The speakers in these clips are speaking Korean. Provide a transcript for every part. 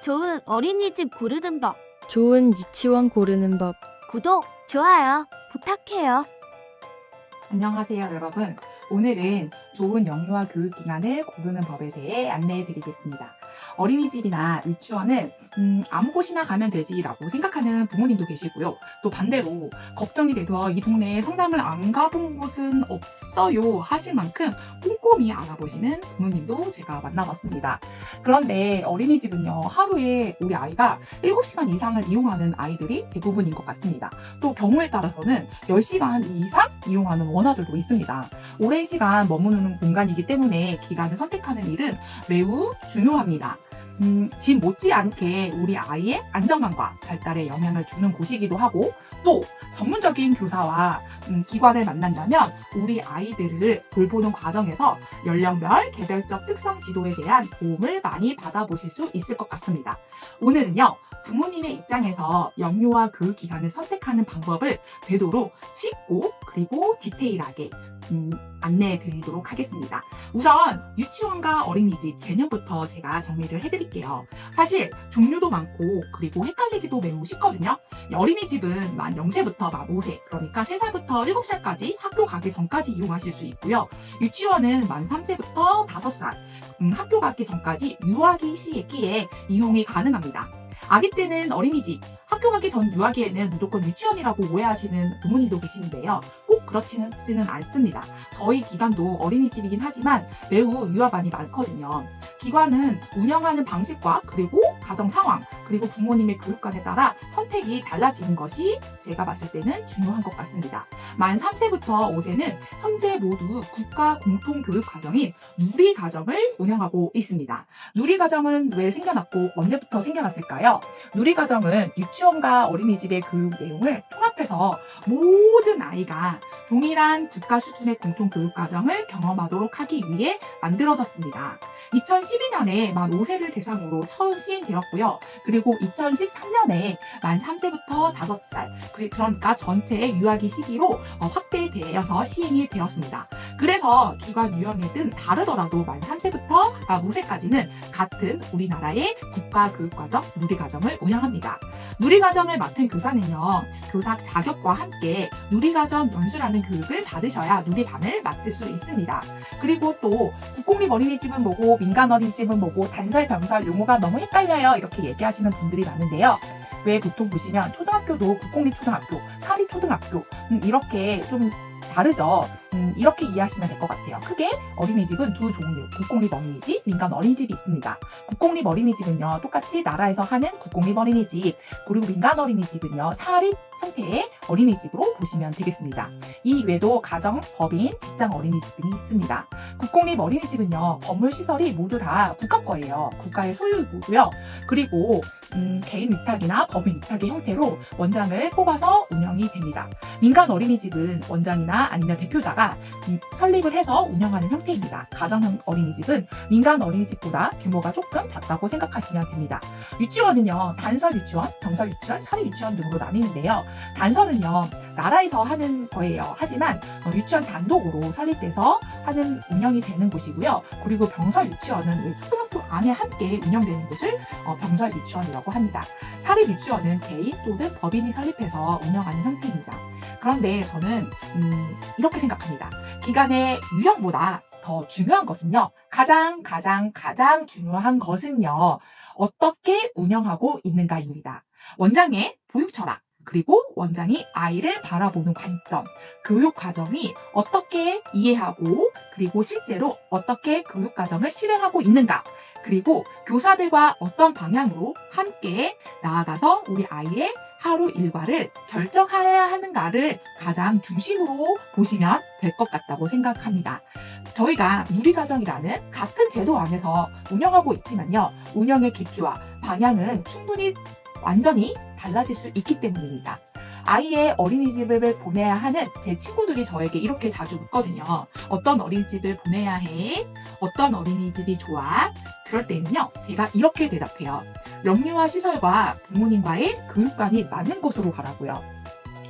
좋은 어린이집 고르는 법. 좋은 유치원 고르는 법. 구독, 좋아요 부탁해요. 안녕하세요, 여러분. 오늘은 좋은 영유아 교육기관을 고르는 법에 대해 안내해 드리겠습니다. 어린이집이나 유치원은 아무 곳이나 가면 되지라고 생각하는 부모님도 계시고요. 또 반대로 걱정이 돼서 이 동네에 성당을 안 가본 곳은 없어요 하실 만큼 꼼꼼히 알아보시는 부모님도 제가 만나봤습니다. 그런데 어린이집은요, 하루에 우리 아이가 7시간 이상을 이용하는 아이들이 대부분인 것 같습니다. 또 경우에 따라서는 10시간 이상 이용하는 원아들도 있습니다. 오랜 시간 머무르는 공간이기 때문에 기간을 선택하는 일은 매우 중요합니다. 집 못지않게 우리 아이의 안정감과 발달에 영향을 주는 곳이기도 하고, 또 전문적인 교사와 기관을 만난다면 우리 아이들을 돌보는 과정에서 연령별 개별적 특성 지도에 대한 도움을 많이 받아보실 수 있을 것 같습니다. 오늘은요, 부모님의 입장에서 영유아 교육기관을 선택하는 방법을 되도록 쉽고 그리고 디테일하게 안내해 드리도록 하겠습니다. 우선 유치원과 어린이집 개념부터 제가 정리를 해드릴게요. 사실 종류도 많고 그리고 헷갈리기도 매우 쉽거든요. 어린이집은 만 0세부터 만 5세, 그러니까 3살부터 7살까지 학교 가기 전까지 이용하실 수 있고요. 유치원은 만 3세부터 5살, 학교 가기 전까지 유아기 시기에 이용이 가능합니다. 아기 때는 어린이집, 학교 가기 전 유아기에는 무조건 유치원이라고 오해하시는 부모님도 계시는데요. 꼭 그렇지는 않습니다. 저희 기관도 어린이집이긴 하지만 매우 유아반이 많거든요. 기관은 운영하는 방식과 그리고 가정 상황, 그리고 부모님의 교육관에 따라 선택이 달라지는 것이 제가 봤을 때는 중요한 것 같습니다. 만 3세부터 5세는 현재 모두 국가 공통교육과정인 누리과정을 운영하고 있습니다. 누리과정은 왜 생겨났고 언제부터 생겨났을까요? 누리과정은 유치원과 어린이집의 교육 내용을 통합해서 모든 아이가 동일한 국가 수준의 공통교육과정을 경험하도록 하기 위해 만들어졌습니다. 2012년에 만 5세를 대상으로 처음 시행되었고요. 그리고 2013년에 만 3세부터 5살, 그러니까 전체 유아기 시기로 확대되어서 시행이 되었습니다. 그래서 기관 유형에 등 다르더라도 만 3세부터 만 5세까지는 같은 우리나라의 국가교육과정 누리과정을 운영합니다. 누리과정을 맡은 교사는요, 교사 자격과 함께 누리과정 연수라는 교육을 받으셔야 누리반을 맡을 수 있습니다. 그리고 또 국공립 어린이집은 뭐고 민간 어린이집은 뭐고 단설 병설 용어가 너무 헷갈려요 이렇게 얘기하시는 분들이 많은데요. 왜 보통 보시면 초등학교도 국공립 초등학교, 사립 초등학교 이렇게 좀 다르죠. 이렇게 이해하시면 될 것 같아요. 크게 어린이집은 두 종류, 국공립 어린이집, 민간 어린이집이 있습니다. 국공립 어린이집은요, 똑같이 나라에서 하는 국공립 어린이집, 그리고 민간 어린이집은요, 사립 형태의 어린이집으로 보시면 되겠습니다. 이 외에도 가정, 법인, 직장 어린이집 등이 있습니다. 국공립 어린이집은요, 건물 시설이 모두 다 국가 거예요. 국가의 소유이고요. 그리고 개인 위탁이나 법인 위탁의 형태로 원장을 뽑아서 운영이 됩니다. 민간 어린이집은 원장이나 아니면 대표자가 설립을 해서 운영하는 형태입니다. 가정형 어린이집은 민간 어린이집보다 규모가 조금 작다고 생각하시면 됩니다. 유치원은요, 단설 유치원, 병설 유치원, 사립 유치원 등으로 나뉘는데요. 단설은요, 나라에서 하는 거예요. 하지만 유치원 단독으로 설립돼서 하는 운영이 되는 곳이고요. 그리고 병설 유치원은 초등학교 안에 함께 운영되는 곳을 병설 유치원이라고 합니다. 사립 유치원은 개인 또는 법인이 설립해서 운영하는 형태입니다. 그런데 저는 이렇게 생각합니다. 기관의 유형보다 더 중요한 것은요, 가장 중요한 것은요, 어떻게 운영하고 있는가입니다. 원장의 보육 철학, 그리고 원장이 아이를 바라보는 관점, 교육 과정이 어떻게 이해하고 그리고 실제로 어떻게 교육 과정을 실행하고 있는가, 그리고 교사들과 어떤 방향으로 함께 나아가서 우리 아이의 하루 일과를 결정해야 하는가를 가장 중심으로 보시면 될 것 같다고 생각합니다. 저희가 누리과정이라는 같은 제도 안에서 운영하고 있지만요, 운영의 깊이와 방향은 충분히 완전히 달라질 수 있기 때문입니다. 아이의 어린이집을 보내야 하는 제 친구들이 저에게 이렇게 자주 묻거든요. 어떤 어린이집을 보내야 해? 어떤 어린이집이 좋아? 그럴 때는요, 제가 이렇게 대답해요. 영유아 시설과 부모님과의 교육관이 맞는 곳으로 가라고요.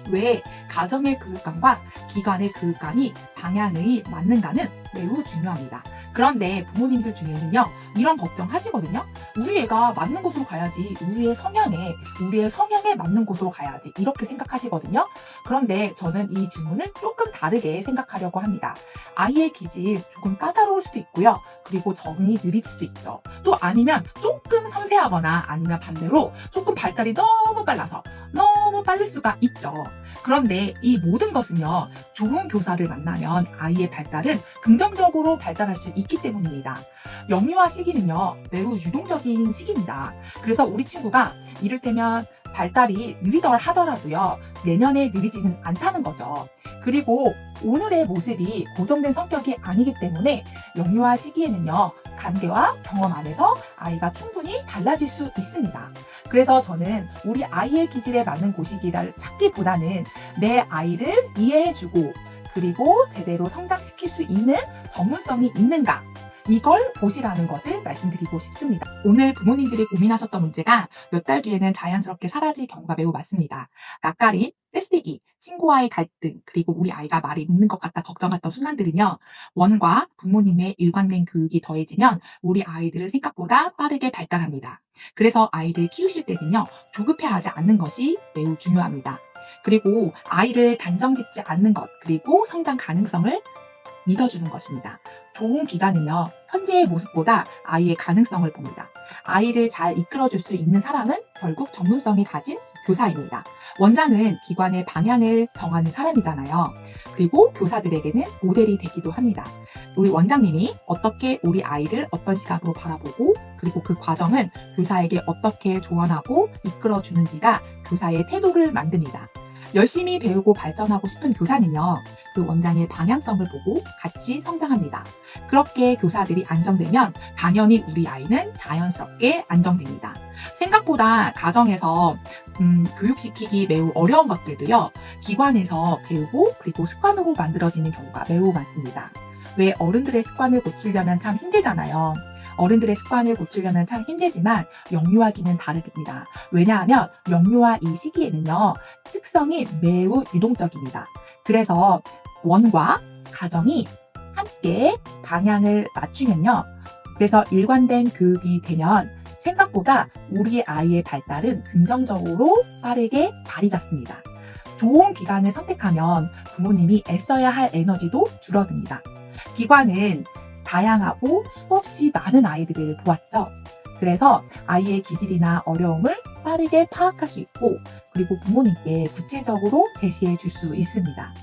왜 가정의 교육관과 기관의 교육관이 방향이 맞는가는 매우 중요합니다. 그런데 부모님들 중에는요, 이런 걱정 하시거든요. 우리 애가 맞는 곳으로 가야지, 우리의 성향에 맞는 곳으로 가야지, 이렇게 생각하시거든요. 그런데 저는 이 질문을 조금 다르게 생각하려고 합니다. 아이의 기질 조금 까다로울 수도 있고요. 그리고 적응이 느릴 수도 있죠. 또 아니면 조금 섬세하거나 아니면 반대로 조금 발달이 너무 빨라서 너무 빠를 수가 있죠. 그런데 이 모든 것은요, 좋은 교사를 만나면 아이의 발달은 긍정적으로 발달할 수 있기 때문입니다. 영유아 시기는요, 매우 유동적인 시기입니다. 그래서 우리 친구가 이를테면 발달이 느리더라 하더라도요, 내년에 느리지는 않다는 거죠. 그리고 오늘의 모습이 고정된 성격이 아니기 때문에 영유아 시기에는요, 관계와 경험 안에서 아이가 충분히 달라질 수 있습니다. 그래서 저는 우리 아이의 기질에 맞는 곳이기를 찾기보다는 내 아이를 이해해주고 그리고 제대로 성장시킬 수 있는 전문성이 있는가, 이걸 보시라는 것을 말씀드리고 싶습니다. 오늘 부모님들이 고민하셨던 문제가 몇 달 뒤에는 자연스럽게 사라질 경우가 매우 많습니다. 낯가림, 떼쓰기, 친구와의 갈등, 그리고 우리 아이가 말이 늦는 것 같다 걱정했던 순간들은요, 원과 부모님의 일관된 교육이 더해지면 우리 아이들은 생각보다 빠르게 발달합니다. 그래서 아이를 키우실 때는요, 조급해하지 않는 것이 매우 중요합니다. 그리고 아이를 단정짓지 않는 것, 그리고 성장 가능성을 믿어주는 것입니다. 좋은 기관은요, 현재의 모습보다 아이의 가능성을 봅니다. 아이를 잘 이끌어줄 수 있는 사람은 결국 전문성이 가진 교사입니다. 원장은 기관의 방향을 정하는 사람이잖아요. 그리고 교사들에게는 모델이 되기도 합니다. 우리 원장님이 어떻게 우리 아이를 어떤 시각으로 바라보고 그리고 그 과정을 교사에게 어떻게 조언하고 이끌어주는지가 교사의 태도를 만듭니다. 열심히 배우고 발전하고 싶은 교사는요, 그 원장의 방향성을 보고 같이 성장합니다. 그렇게 교사들이 안정되면 당연히 우리 아이는 자연스럽게 안정됩니다. 생각보다 가정에서 교육시키기 매우 어려운 것들도요, 기관에서 배우고 그리고 습관으로 만들어지는 경우가 매우 많습니다. 왜 어른들의 습관을 고치려면 참 힘들잖아요. 어른들의 습관을 고치려면 참 힘들지만 영유아기는 다릅니다. 왜냐하면 영유아 이 시기에는요, 특성이 매우 유동적입니다. 그래서 원과 가정이 함께 방향을 맞추면요, 그래서 일관된 교육이 되면 생각보다 우리 아이의 발달은 긍정적으로 빠르게 자리 잡습니다. 좋은 기관을 선택하면 부모님이 애써야 할 에너지도 줄어듭니다. 기관은 다양하고 수없이 많은 아이들을 보았죠. 그래서 아이의 기질이나 어려움을 빠르게 파악할 수 있고 그리고 부모님께 구체적으로 제시해 줄 수 있습니다.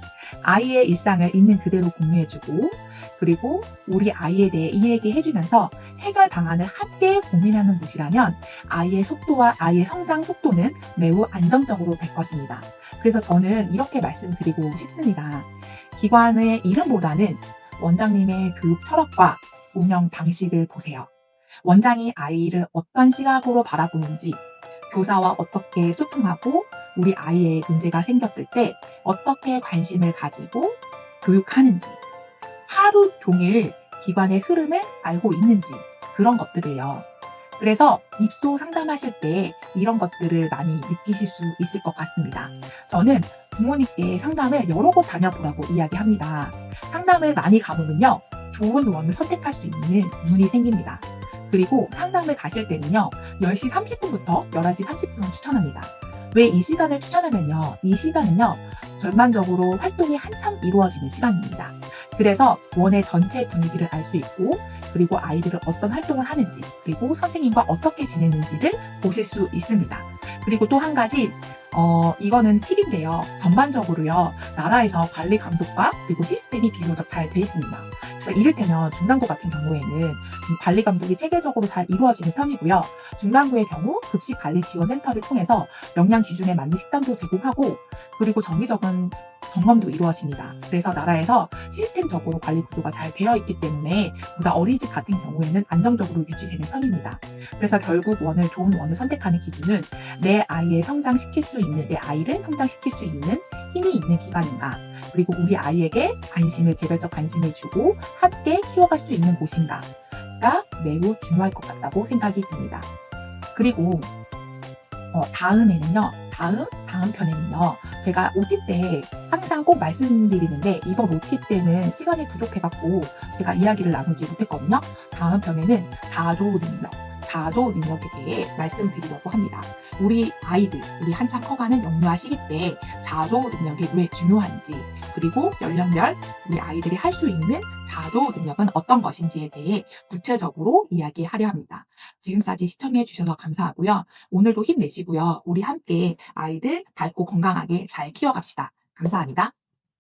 아이의 일상을 있는 그대로 공유해주고 그리고 우리 아이에 대해 이야기해주면서 해결 방안을 함께 고민하는 곳이라면 아이의 속도와 아이의 성장 속도는 매우 안정적으로 될 것입니다. 그래서 저는 이렇게 말씀드리고 싶습니다. 기관의 이름보다는 원장님의 교육 철학과 운영 방식을 보세요. 원장이 아이를 어떤 시각으로 바라보는지, 교사와 어떻게 소통하고 우리 아이의 문제가 생겼을 때 어떻게 관심을 가지고 교육하는지, 하루 종일 기관의 흐름을 알고 있는지, 그런 것들을요. 그래서 입소 상담하실 때 이런 것들을 많이 느끼실 수 있을 것 같습니다. 저는 부모님께 상담을 여러 곳 다녀보라고 이야기합니다. 상담을 많이 가보면요, 좋은 원을 선택할 수 있는 눈이 생깁니다. 그리고 상담을 가실 때는요, 10시 30분부터 11시 30분을 추천합니다. 왜 이 시간을 추천하면요, 이 시간은요, 전반적으로 활동이 한참 이루어지는 시간입니다. 그래서 원의 전체 분위기를 알 수 있고 그리고 아이들은 어떤 활동을 하는지 그리고 선생님과 어떻게 지내는지를 보실 수 있습니다. 그리고 또 한 가지 이거는 팁인데요. 전반적으로요, 나라에서 관리 감독과 그리고 시스템이 비교적 잘 돼 있습니다. 그래서 이를테면 중랑구 같은 경우에는 관리 감독이 체계적으로 잘 이루어지는 편이고요. 중랑구의 경우 급식관리지원센터를 통해서 영양 기준에 맞는 식단도 제공하고 그리고 정기적인 점검도 이루어집니다. 그래서 나라에서 시스템적으로 관리 구조가 잘 되어 있기 때문에 보다 어린이집 같은 경우에는 안정적으로 유지되는 편입니다. 그래서 결국 좋은 원을 선택하는 기준은 내 아이를 성장시킬 수 있는 힘이 있는 기관인가, 그리고 우리 아이에게 개별적 관심을 주고 함께 키워갈 수 있는 곳인가가 매우 중요할 것 같다고 생각이 듭니다. 그리고 다음 편에는요, 제가 OT 때 항상 꼭 말씀드리는데 이번 OT 때는 시간이 부족해갖고 제가 이야기를 나누지 못했거든요. 다음 편에는 자조 능력에 대해 말씀드리려고 합니다. 우리 아이들, 우리 한창 커가는 영유아 시기 때 자조 능력이 왜 중요한지, 그리고 연령별 우리 아이들이 할 수 있는 자조 능력은 어떤 것인지에 대해 구체적으로 이야기하려 합니다. 지금까지 시청해 주셔서 감사하고요. 오늘도 힘내시고요. 우리 함께 아이들 밝고 건강하게 잘 키워갑시다. 감사합니다.